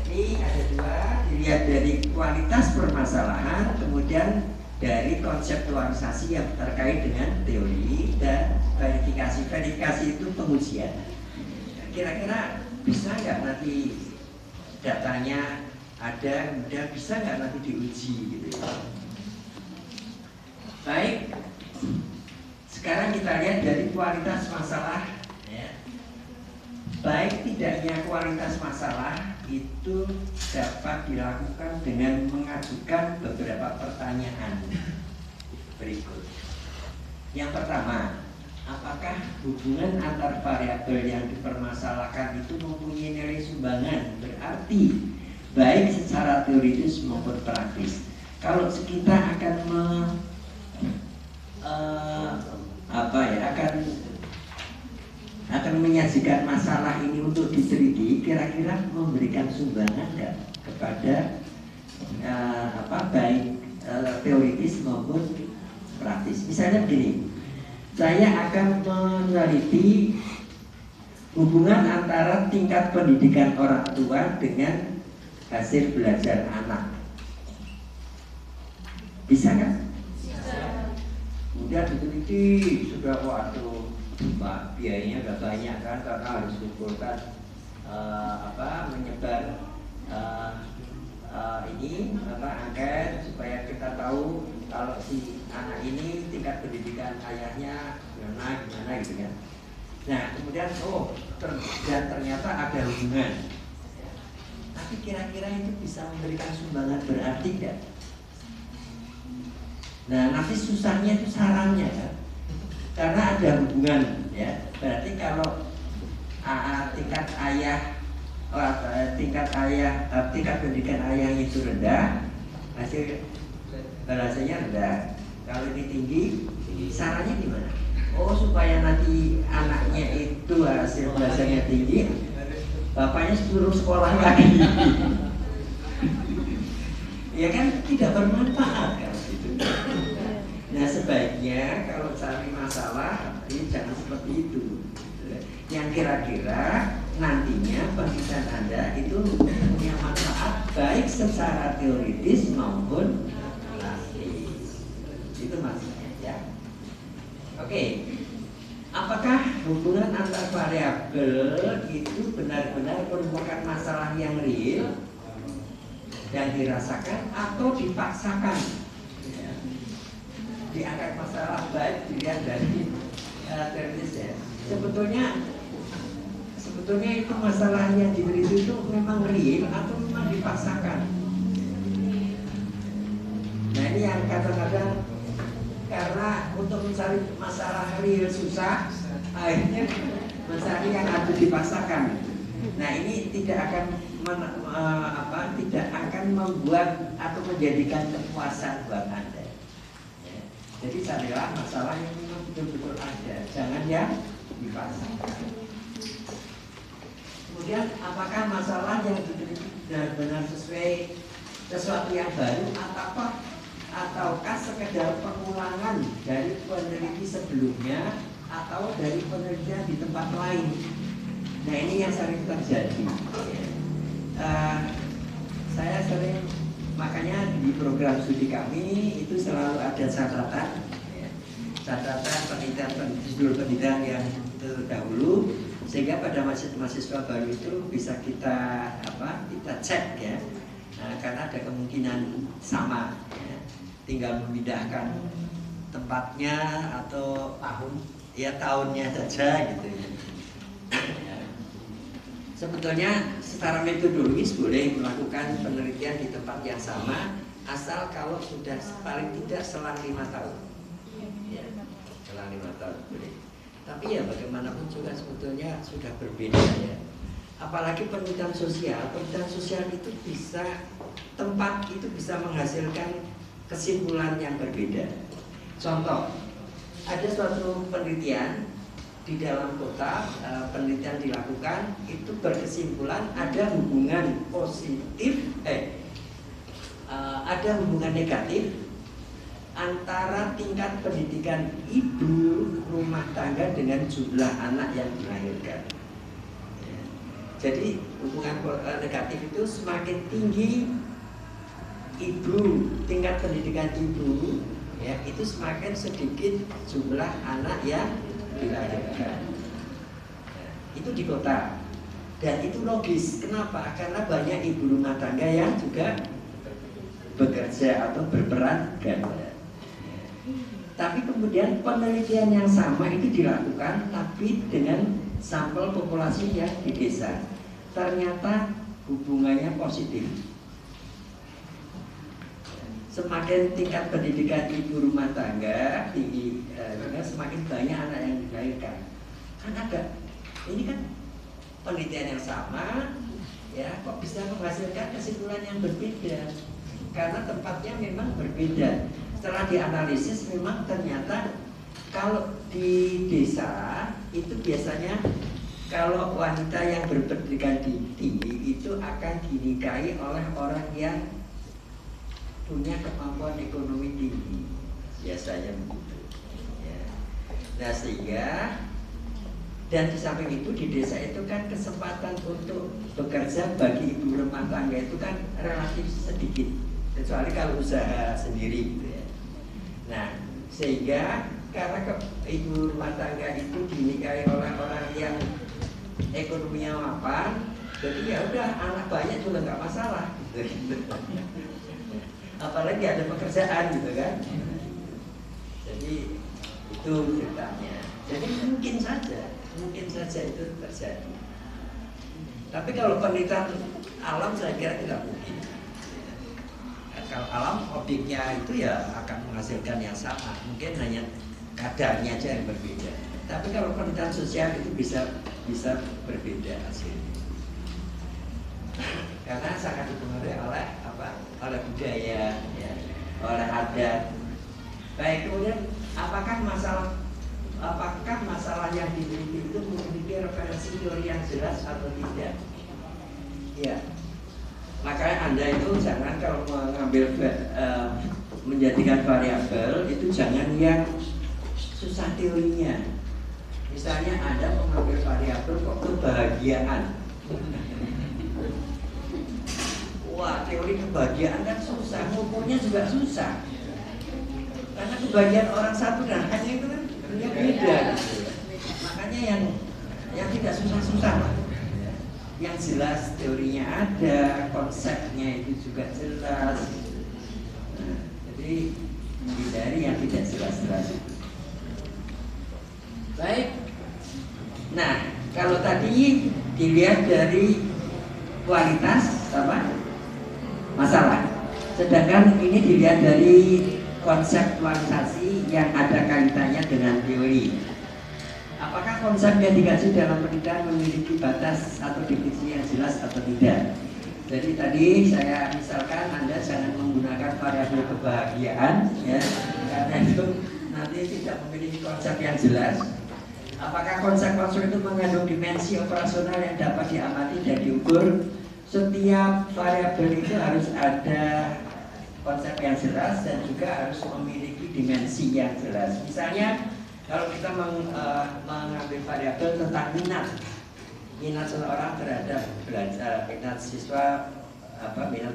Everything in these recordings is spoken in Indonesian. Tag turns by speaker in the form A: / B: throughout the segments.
A: Ini ada dua, dilihat dari kualitas permasalahan, kemudian dari konseptualisasi yang terkait dengan teori dan verifikasi. Verifikasi itu pengujian. Kira-kira bisa nggak nanti datanya ada, kemudian bisa nggak nanti diuji gitu ya. Baik, sekarang kita lihat dari kualitas masalah ya. Baik tidaknya kualitas masalah itu dapat dilakukan dengan mengajukan beberapa pertanyaan berikut. Yang pertama, apakah hubungan antar variabel yang dipermasalahkan itu mempunyai nilai sumbangan? Berarti baik secara teoritis maupun praktis. Kalau kita akan akan menyajikan masalah ini untuk diteliti, kira-kira memberikan sumbangan nggak kepada baik teoritis maupun praktis. Misalnya begini, saya akan meneliti hubungan antara tingkat pendidikan orang tua dengan hasil belajar anak. Bisa kan? Bisa. Kemudian diteliti, sudah waktu biayanya udah banyak kan, karena harus kumpulkan menyebar angket supaya kita tahu kalau si anak ini tingkat pendidikan ayahnya gimana gitu kan. Nah kemudian dan ternyata ada hubungan. Tapi kira-kira itu bisa memberikan sumbangan berarti enggak? Nah nanti susahnya itu sarannya kan, karena ada hubungan ya. Berarti kalau tingkat pendidikan ayah itu rendah, hasil belajarnya rendah. Kalau ini tinggi, sarannya gimana? Oh supaya nanti anaknya itu hasil belajarnya tinggi, bapaknya suruh sekolah lagi. Ya kan tidak bermanfaat kan itu. Nah sebaiknya kalau cari masalah ini jangan seperti itu. Yang kira-kira nantinya penelitian Anda itu punya manfaat baik secara teoritis maupun praktis. Itu maksudnya ya. Oke. Apakah hubungan antar variabel itu benar-benar merupakan masalah yang real yang dirasakan atau dipaksakan? Ya. Diangkat masalah baik dilihat dari teoritis ya. Sebetulnya itu masalah yang diteliti itu memang real atau memang dipaksakan. Nah ini yang kadang-kadang karena untuk mencari masalah real susah, akhirnya mencari yang ada dipaksakan. Nah ini tidak akan membuat atau menjadikan kepuasan buat Anda. Ya. Jadi carilah masalah yang memang betul-betul ada, jangan yang dipaksakan. Kemudian apakah masalah yang diteliti benar-benar sesuai sesuatu yang baru ataukah sekedar pengulangan dari peneliti sebelumnya atau dari penelitian di tempat lain? Nah ini yang sering terjadi. Saya sering, makanya di program studi kami itu selalu ada catatan penelitian yang terdahulu, sehingga pada mahasiswa baru itu bisa kita cek ya. Nah, karena ada kemungkinan sama ya. Tinggal memindahkan tempatnya atau tahunnya saja gitu ya. Sebetulnya secara metodologis boleh melakukan penelitian di tempat yang sama, asal kalau sudah paling tidak selang 5 tahun ya, selang 5 tahun boleh. Tapi ya bagaimanapun juga sebetulnya sudah berbeda ya. Apalagi penelitian sosial itu tempat itu bisa menghasilkan kesimpulan yang berbeda. Contoh, ada suatu penelitian di dalam kota, penelitian dilakukan itu berkesimpulan ada hubungan ada hubungan negatif antara tingkat pendidikan ibu rumah tangga dengan jumlah anak yang dilahirkan. Jadi hubungan negatif itu semakin tinggi tingkat pendidikan ibu, ya, itu semakin sedikit jumlah anak yang dilahirkan. Itu di kota. Dan itu logis. Kenapa? Karena banyak ibu rumah tangga yang juga bekerja atau berperan ganda. Tapi kemudian penelitian yang sama itu dilakukan, tapi dengan sampel populasi yang di desa. Ternyata hubungannya positif. Semakin tingkat pendidikan ibu rumah tangga tinggi, semakin banyak anak yang dilahirkan. Kan ada, ini kan penelitian yang sama, ya, kok bisa menghasilkan kesimpulan yang berbeda? Karena tempatnya memang berbeda. Setelah dianalisis memang ternyata kalau di desa itu biasanya kalau wanita yang berpendidikan tinggi itu akan dinikahi oleh orang yang punya kemampuan ekonomi tinggi, biasanya begitu. Ya. Nah sehingga dan di samping itu di desa itu kan kesempatan untuk bekerja bagi ibu rumah tangga itu kan relatif sedikit, kecuali kalau usaha sendiri gitu ya. Nah sehingga karena ibu rumah tangga itu dinikahi oleh orang yang ekonominya mapan, jadi ya udah anak banyak juga nggak masalah gitu. Apalagi ada pekerjaan gitu kan. Jadi itu ceritanya. Jadi mungkin saja itu terjadi. Tapi kalau penelitian alam saya kira tidak mungkin. Kalau alam objeknya itu ya akan menghasilkan yang sama, mungkin hanya kadarnya aja yang berbeda. Tapi kalau penelitian sosial itu bisa berbeda hasilnya. Karena sangat dipengaruhi oleh oleh budaya, ya, oleh adat. Baik, kemudian apakah masalah yang diteliti itu memiliki referensi teori yang jelas atau tidak? Ya, makanya Anda itu jangan kalau mengambil menjadikan variabel itu jangan yang susah teorinya. Misalnya Anda mengambil variabel kok kebahagiaan. Wah, teori kebahagiaan kan susah, ngukurnya juga susah. Karena kebahagiaan orang satu dan hanya itu kan beda. Makanya yang tidak susah-susah lah. Yang jelas teorinya ada, konsepnya itu juga jelas. Nah, jadi hindari yang tidak jelas-jelas itu. Baik. Nah, kalau tadi dilihat dari kualitas apa? Masalah. Sedangkan ini dilihat dari konseptualisasi yang ada kaitannya dengan teori. Apakah konsep yang dikaji dalam penelitian memiliki batas atau definisi yang jelas atau tidak? Jadi tadi saya misalkan Anda jangan menggunakan variabel kebahagiaan, ya, karena itu nanti tidak memiliki konsep yang jelas. Apakah konsep-konsep itu mengandung dimensi operasional yang dapat diamati dan diukur? Setiap variabel itu harus ada konsep yang jelas dan juga harus memiliki dimensi yang jelas. Misalnya kalau kita mengambil variabel tentang minat seseorang terhadap belajar, minat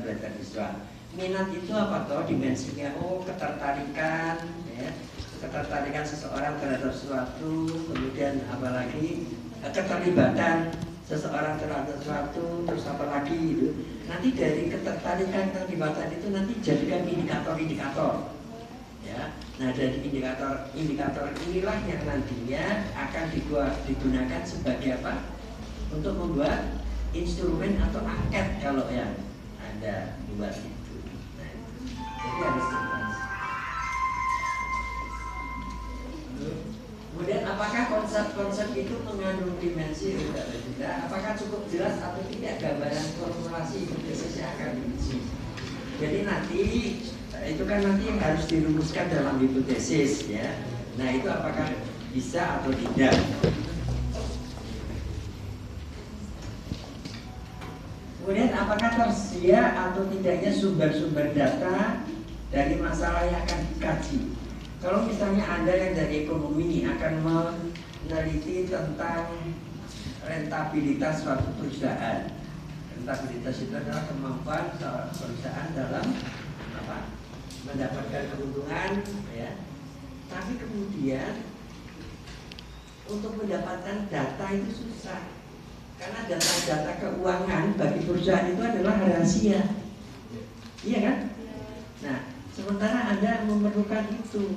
A: belajar siswa. Minat itu apa toh dimensinya? Oh, ketertarikan, ya, ketertarikan seseorang terhadap sesuatu, kemudian apalagi keterlibatan seseorang terhadap sesuatu, terus apa lagi gitu. Nanti dari ketertarikan keterlibatan itu nanti jadikan indikator-indikator. Ya, nah dari indikator inilah yang nantinya akan digunakan sebagai apa? Untuk membuat instrumen atau angket kalau yang Anda buat itu. Nah, jadi harus jelas. Kemudian apakah konsep-konsep itu mengandung dimensi atau tidak? Apakah cukup jelas atau tidak gambaran formulasi hipotesis yang akan diuji? Jadi nanti itu kan nanti yang harus dirumuskan dalam hipotesis, ya. Nah itu apakah bisa atau tidak? Kemudian apakah tersedia atau tidaknya sumber-sumber data dari masalah yang akan dikaji? Kalau misalnya Anda yang dari ekonomi akan meneliti tentang rentabilitas suatu perusahaan. Rentabilitas itu adalah kemampuan perusahaan dalam apa? Mendapatkan keuntungan, ya. Tapi kemudian untuk mendapatkan data itu susah, karena data-data keuangan bagi perusahaan itu adalah rahasia, iya kan? Nah, sementara Anda memerlukan itu,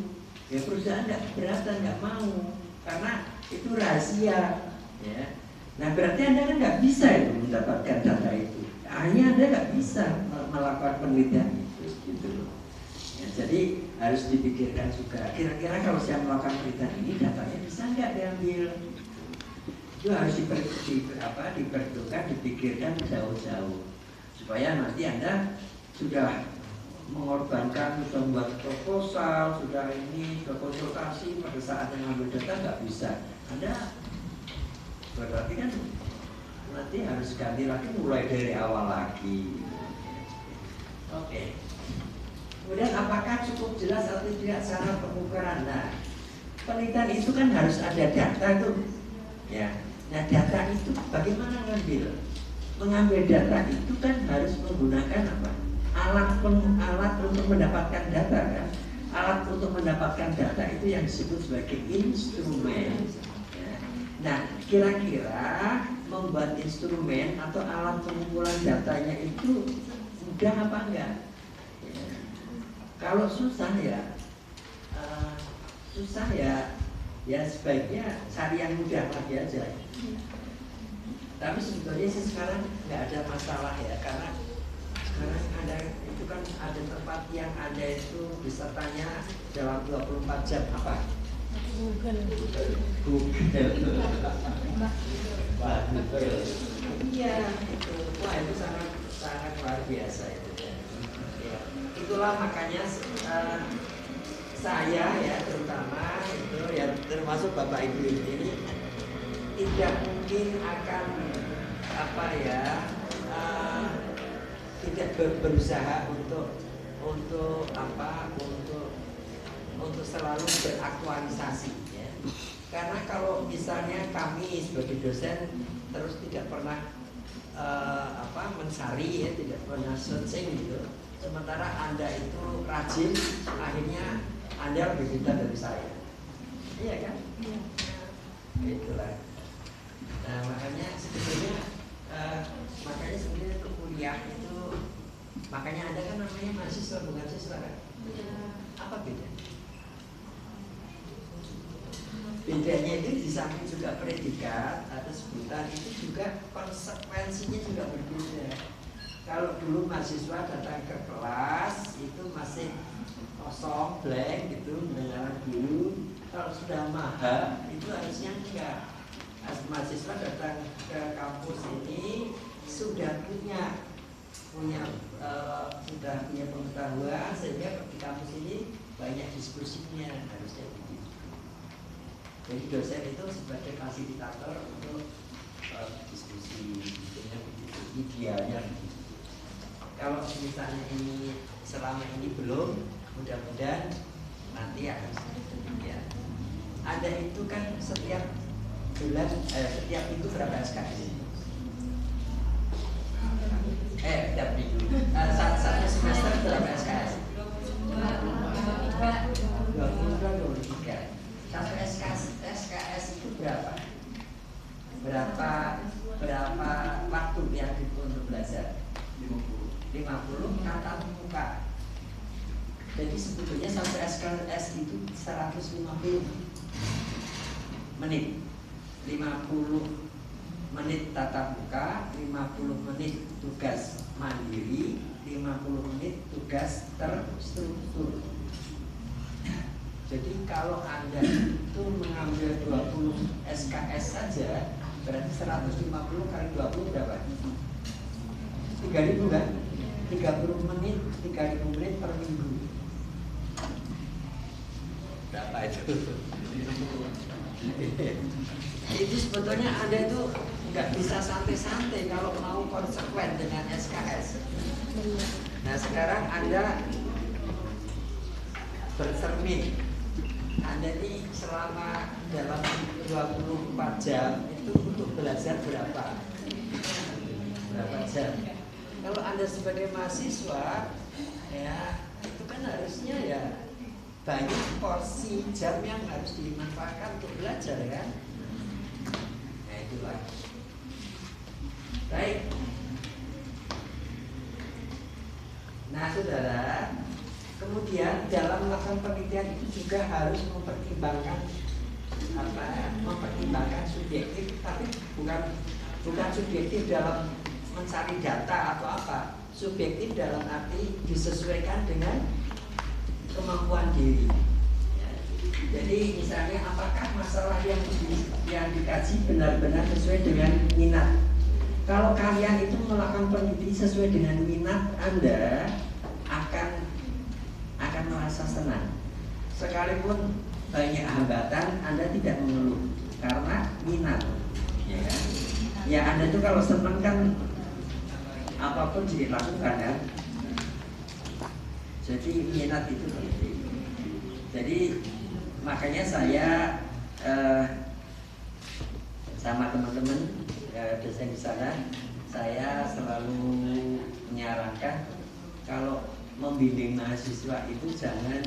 A: ya perusahaan nggak keberatan, nggak mau, karena itu rahasia, ya. Nah, berarti Anda kan nggak bisa itu mendapatkan data itu. Akhirnya Anda nggak bisa melakukan penelitian itu, gitu loh. Ya, jadi harus dipikirkan juga. Kira-kira kalau saya melakukan penelitian ini, datanya bisa nggak diambil? Itu harus diperhitungkan, dipikirkan jauh-jauh, supaya nanti Anda sudah mengorbankan, sudah membuat proposal, sudah konsultasi, pada saat yang ambil data nggak bisa. Anda berarti kan nanti harus ganti lagi, mulai dari awal lagi. Oke. Kemudian apakah cukup jelas atau tidak cara pengukuran? Nah, penelitian itu kan harus ada data tuh, ya. Nah, data itu bagaimana ngambil? Mengambil data itu kan harus menggunakan apa? Alat untuk mendapatkan data, kan? Alat untuk mendapatkan data itu yang disebut sebagai instrumen. Ya. Nah, kira-kira membuat instrumen atau alat pengumpulan datanya itu mudah apa enggak? Ya. Kalau susah ya, ya sebaiknya cari yang mudah lagi aja. Tapi sebetulnya sih sekarang nggak ada masalah ya, karena sekarang ada itu kan ada tempat yang ada itu bisa tanya dalam 24 jam apa? Google. Iya, itu. Wah, itu sangat luar biasa itu. Ya. Itulah makanya saya ya terutama itu ya, termasuk Bapak Ibu ini tidak mungkin akan tidak berusaha untuk selalu beraktualisasi, ya. Karena kalau misalnya kami sebagai dosen terus tidak pernah mencari, ya, tidak pernah searching gitu, sementara Anda itu rajin, akhirnya Anda lebih pintar dari saya, iya kan? Itulah. Nah, makanya sebetulnya ke kuliah itu, makanya Anda kan namanya mahasiswa bukan siswa, kan? Apa beda? Bedanya itu di samping juga predikat atau sebutan, itu juga konsekuensinya juga berbeda. Kalau dulu mahasiswa datang ke kelas itu masih kosong, blank gitu, mendengarkan guru. Kalau sudah mahal itu harusnya enggak. Mahasiswa datang ke kampus ini sudah punya pengetahuan, sehingga di kampus ini banyak diskusinya, harusnya begitu. Jadi dosen itu sebagai fasilitator untuk diskusi, begitu, idealnya begitu. Kalau misalnya ini selama ini belum, mudah-mudahan nanti akan ya. Ada itu kan setiap bulan, setiap minggu berapa SKS? Setiap minggu. Satu semester berapa SKS? 23. Satu SKS itu berapa? Berapa waktu yang untuk belajar? 50 tatap muka. Jadi sebetulnya satu SKS itu 150 menit. 50 menit tatap muka, 50 menit tugas mandiri, 50 menit tugas terstruktur. Jadi kalau Anda itu mengambil 20 SKS saja, berarti 150 kali 20 berapa? 3.000 kan? 30 menit, 3.000 menit per minggu. Berapa itu? Itu sebetulnya Anda itu nggak bisa santai-santai kalau mau konsekuen dengan SKS. Nah, sekarang Anda bercermin, Anda ini selama dalam 24 jam itu itu untuk belajar berapa jam. Kalau Anda sebagai mahasiswa, ya itu kan harusnya ya banyak porsi jam yang harus dimanfaatkan untuk belajar kan. Nah itulah. Baik. Nah saudara, kemudian dalam melakukan penelitian itu juga harus mempertimbangkan subjektif, tapi bukan subjektif dalam mencari data atau apa, subjektif dalam arti disesuaikan dengan kemampuan diri. Ya. Jadi misalnya apakah masalah yang dikaji benar-benar sesuai dengan minat. Kalau kalian itu melakukan penelitian sesuai dengan minat Anda, akan merasa senang. Sekalipun banyak hambatan, Anda tidak mengeluh karena minat. Ya kan? Ya Anda itu kalau senang kan apapun dilakukan kan. Jadi minat itu penting. Jadi makanya saya sama teman-teman dosen di sana, saya selalu menyarankan kalau membimbing mahasiswa itu jangan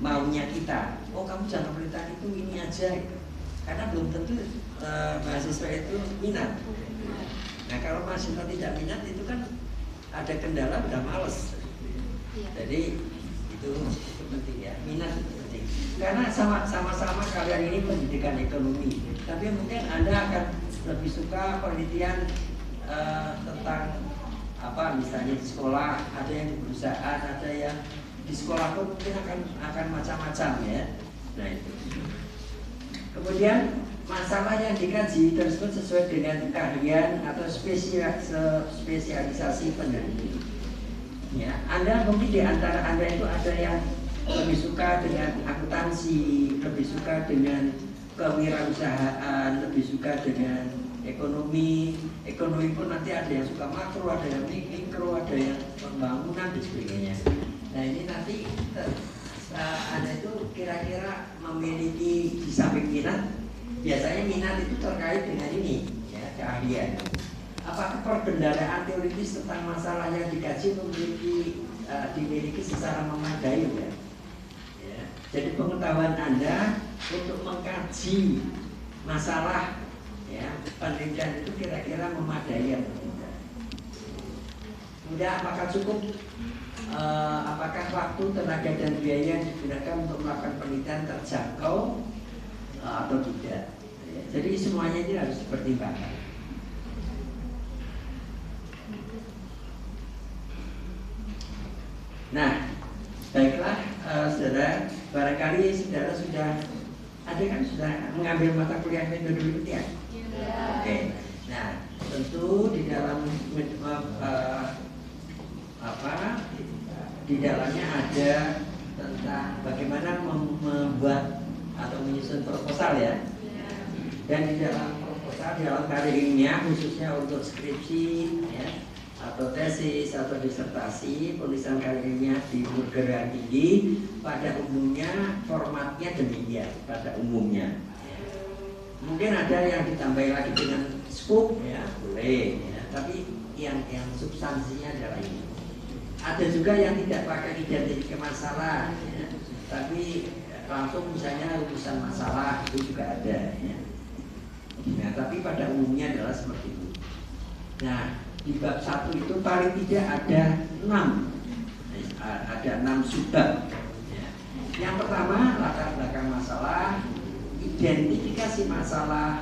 A: maunya kita. Oh kamu jangan penelitian itu ini aja, karena belum tentu mahasiswa itu minat. Nah kalau mahasiswa tidak minat itu kan ada kendala, udah males. Jadi itu penting ya, minat itu penting. Karena sama-sama kalian ini pendidikan ekonomi, tapi mungkin Anda akan lebih suka penelitian tentang apa, misalnya di sekolah, ada yang di perusahaan, ada yang di sekolah pun mungkin akan macam-macam ya. Nah itu. Kemudian masalah yang dikaji tersebut sesuai dengan keahlian atau spesialisasi peneliti. Ya, Anda mungkin di antara Anda itu ada yang lebih suka dengan akuntansi, lebih suka dengan kewirausahaan, lebih suka dengan ekonomi pun nanti ada yang suka makro, ada yang mikro, ada yang pembangunan dan sebagainya. Nah ini nanti Anda itu kira-kira memiliki di samping minat, biasanya minat itu terkait dengan ini ya, keahlian. Apakah perbendaharaan teoritis tentang masalah yang dikaji dimiliki secara memadai ya? Ya. Jadi pengetahuan Anda untuk mengkaji masalah ya, penelitian itu kira-kira memadai atau tidak? Kemudian apakah cukup? Apakah waktu, tenaga dan biaya yang digunakan untuk melakukan penelitian terjangkau atau tidak? Ya, jadi semuanya ini harus dipertimbangkan. Nah, baiklah saudara, barangkali saudara sudah ada kan sudah mengambil mata kuliah metode penelitian. Oke. Nah, tentu di dalam di dalamnya ada tentang bagaimana membuat atau menyusun proposal ya. Dan di dalam proposal, di dalam karya ilmiah khususnya untuk skripsi ya, atau tesis atau disertasi, penulisan karya ilmiah di perguruan tinggi pada umumnya formatnya demikian pada umumnya. Mungkin ada yang ditambah lagi dengan scope ya, boleh ya, tapi yang substansinya adalah ini. Ada juga yang tidak pakai identifikasi masalah ya, tapi langsung misalnya rumusan masalah itu juga ada ya. Nah, tapi pada umumnya adalah seperti itu. Nah, di bab 1 itu paling tidak ada 6 subbab ya. Yang pertama latar belakang masalah, identifikasi masalah,